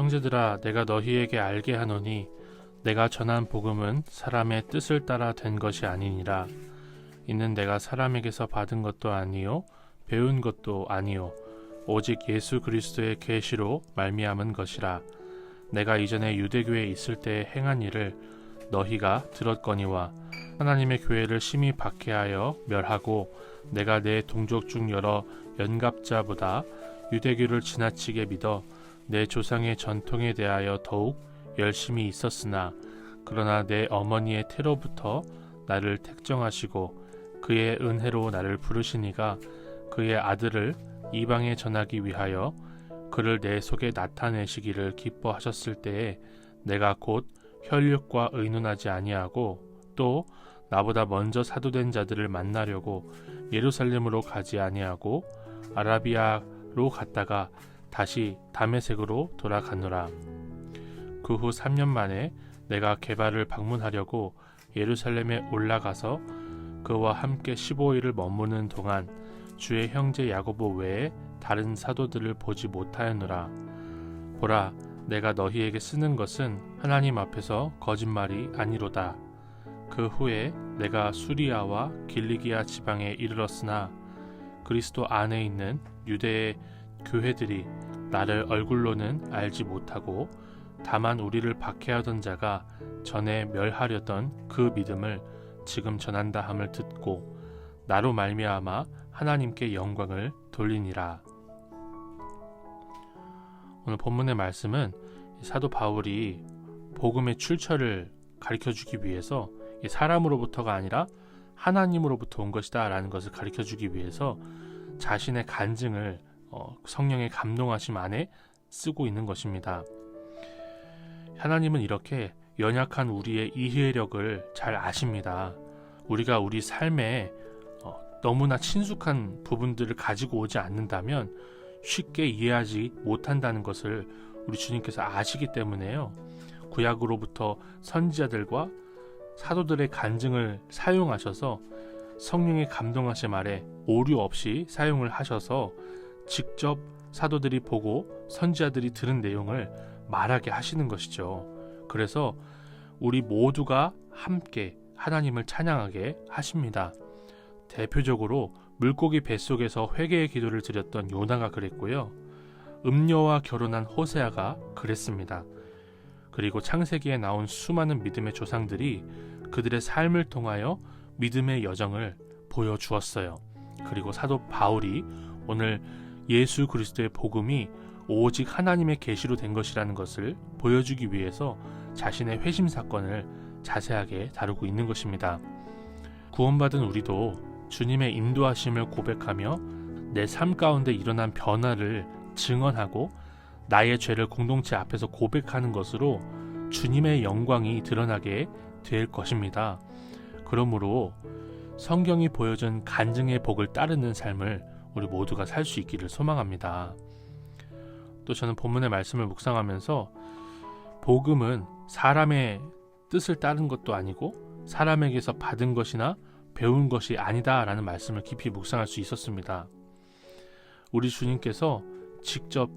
형제들아, 내가 너희에게 알게 하노니 내가 전한 복음은 사람의 뜻을 따라 된 것이 아니니라. 이는 내가 사람에게서 받은 것도 아니요 배운 것도 아니요 오직 예수 그리스도의 계시로 말미암은 것이라. 내가 이전에 유대교에 있을 때에 행한 일을 너희가 들었거니와 하나님의 교회를 심히 박해하여 멸하고 내가 내 동족 중 여러 연갑자보다 유대교를 지나치게 믿어 내 조상의 전통에 대하여 더욱 열심히 있었으나 그러나 내 어머니의 태로부터 나를 택정하시고 그의 은혜로 나를 부르시니가 그의 아들을 이방에 전하기 위하여 그를 내 속에 나타내시기를 기뻐하셨을 때에 내가 곧 혈육과 의논하지 아니하고 또 나보다 먼저 사도된 자들을 만나려고 예루살렘으로 가지 아니하고 아라비아로 갔다가 다시 다메섹으로 돌아가노라. 그 후 3년 만에 내가 게바를 방문하려고 예루살렘에 올라가서 그와 함께 15일을 머무는 동안 주의 형제 야고보 외에 다른 사도들을 보지 못하였노라. 보라, 내가 너희에게 쓰는 것은 하나님 앞에서 거짓말이 아니로다. 그 후에 내가 수리아와 길리기아 지방에 이르렀으나 그리스도 안에 있는 유대의 교회들이 나를 얼굴로는 알지 못하고 다만 우리를 박해하던 자가 전에 멸하려던 그 믿음을 지금 전한다 함을 듣고 나로 말미암아 하나님께 영광을 돌리니라. 오늘 본문의 말씀은 사도 바울이 복음의 출처를 가르쳐주기 위해서 사람으로부터가 아니라 하나님으로부터 온 것이다 라는 것을 가르쳐주기 위해서 자신의 간증을 성령의 감동하심 안에 쓰고 있는 것입니다. 하나님은 이렇게 연약한 우리의 이해력을 잘 아십니다. 우리가 우리 삶에 너무나 친숙한 부분들을 가지고 오지 않는다면 쉽게 이해하지 못한다는 것을 우리 주님께서 아시기 때문에요. 구약으로부터 선지자들과 사도들의 간증을 사용하셔서 성령의 감동하심 아래 오류 없이 사용을 하셔서 직접 사도들이 보고 선지자들이 들은 내용을 말하게 하시는 것이죠. 그래서 우리 모두가 함께 하나님을 찬양하게 하십니다. 대표적으로 물고기 뱃속에서 회개의 기도를 드렸던 요나가 그랬고요. 음녀와 결혼한 호세아가 그랬습니다. 그리고 창세기에 나온 수많은 믿음의 조상들이 그들의 삶을 통하여 믿음의 여정을 보여주었어요. 그리고 사도 바울이 오늘 예수 그리스도의 복음이 오직 하나님의 계시로 된 것이라는 것을 보여주기 위해서 자신의 회심 사건을 자세하게 다루고 있는 것입니다. 구원받은 우리도 주님의 인도하심을 고백하며 내 삶 가운데 일어난 변화를 증언하고 나의 죄를 공동체 앞에서 고백하는 것으로 주님의 영광이 드러나게 될 것입니다. 그러므로 성경이 보여준 간증의 복을 따르는 삶을 우리 모두가 살 수 있기를 소망합니다. 또 저는 본문의 말씀을 묵상하면서 복음은 사람의 뜻을 따른 것도 아니고 사람에게서 받은 것이나 배운 것이 아니다 라는 말씀을 깊이 묵상할 수 있었습니다. 우리 주님께서 직접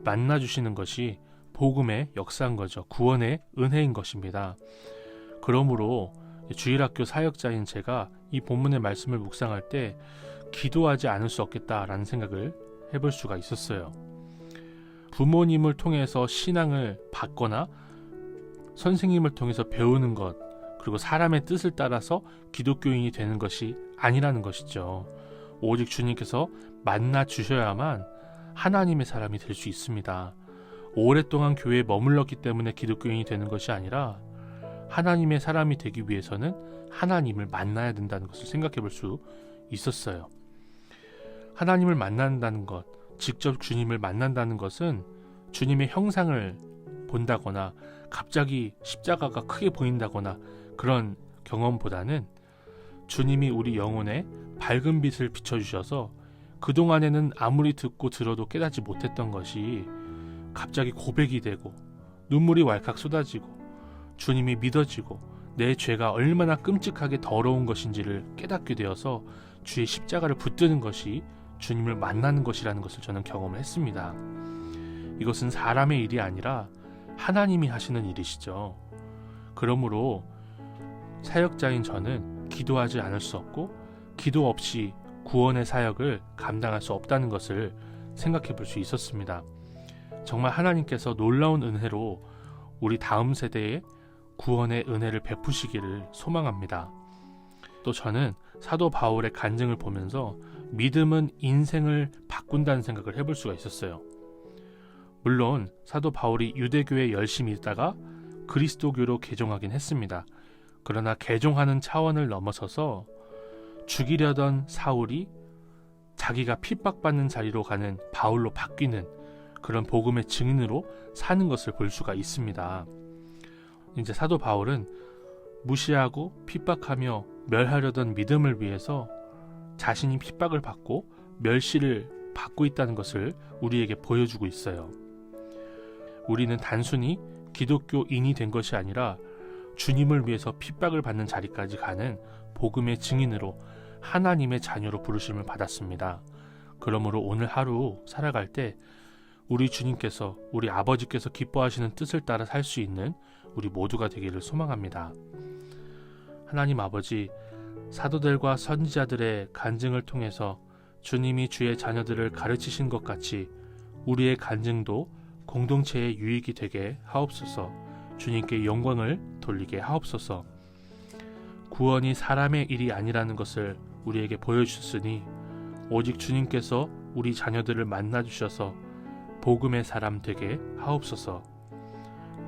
만나주시는 것이 복음의 역사인 거죠. 구원의 은혜인 것입니다. 그러므로 주일학교 사역자인 제가 이 본문의 말씀을 묵상할 때 기도하지 않을 수 없겠다라는 생각을 해볼 수가 있었어요. 부모님을 통해서 신앙을 받거나 선생님을 통해서 배우는 것, 그리고 사람의 뜻을 따라서 기독교인이 되는 것이 아니라는 것이죠. 오직 주님께서 만나 주셔야만 하나님의 사람이 될 수 있습니다. 오랫동안 교회에 머물렀기 때문에 기독교인이 되는 것이 아니라 하나님의 사람이 되기 위해서는 하나님을 만나야 된다는 것을 생각해 볼 수 있었어요. 하나님을 만난다는 것, 직접 주님을 만난다는 것은 주님의 형상을 본다거나 갑자기 십자가가 크게 보인다거나 그런 경험보다는 주님이 우리 영혼에 밝은 빛을 비춰주셔서 그동안에는 아무리 듣고 들어도 깨닫지 못했던 것이 갑자기 고백이 되고 눈물이 왈칵 쏟아지고 주님이 믿어지고 내 죄가 얼마나 끔찍하게 더러운 것인지를 깨닫게 되어서 주의 십자가를 붙드는 것이 주님을 만나는 것이라는 것을 저는 경험을 했습니다. 이것은 사람의 일이 아니라 하나님이 하시는 일이시죠. 그러므로 사역자인 저는 기도하지 않을 수 없고 기도 없이 구원의 사역을 감당할 수 없다는 것을 생각해 볼 수 있었습니다. 정말 하나님께서 놀라운 은혜로 우리 다음 세대에 구원의 은혜를 베푸시기를 소망합니다. 또 저는 사도 바울의 간증을 보면서 믿음은 인생을 바꾼다는 생각을 해볼 수가 있었어요. 물론 사도 바울이 유대교에 열심히 있다가 그리스도교로 개종하긴 했습니다. 그러나 개종하는 차원을 넘어서서 죽이려던 사울이 자기가 핍박받는 자리로 가는 바울로 바뀌는 그런 복음의 증인으로 사는 것을 볼 수가 있습니다. 이제 사도 바울은 무시하고 핍박하며 멸하려던 믿음을 위해서 자신이 핍박을 받고 멸시를 받고 있다는 것을 우리에게 보여주고 있어요. 우리는 단순히 기독교인이 된 것이 아니라 주님을 위해서 핍박을 받는 자리까지 가는 복음의 증인으로 하나님의 자녀로 부르심을 받았습니다. 그러므로 오늘 하루 살아갈 때 우리 주님께서, 우리 아버지께서 기뻐하시는 뜻을 따라 살 수 있는 우리 모두가 되기를 소망합니다. 하나님 아버지, 사도들과 선지자들의 간증을 통해서 주님이 주의 자녀들을 가르치신 것 같이 우리의 간증도 공동체의 유익이 되게 하옵소서. 주님께 영광을 돌리게 하옵소서. 구원이 사람의 일이 아니라는 것을 우리에게 보여주셨으니 오직 주님께서 우리 자녀들을 만나주셔서 복음의 사람 되게 하옵소서.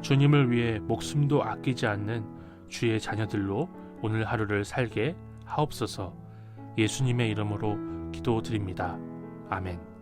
주님을 위해 목숨도 아끼지 않는 주의 자녀들로 오늘 하루를 살게 하옵소서. 예수님의 이름으로 기도드립니다. 아멘.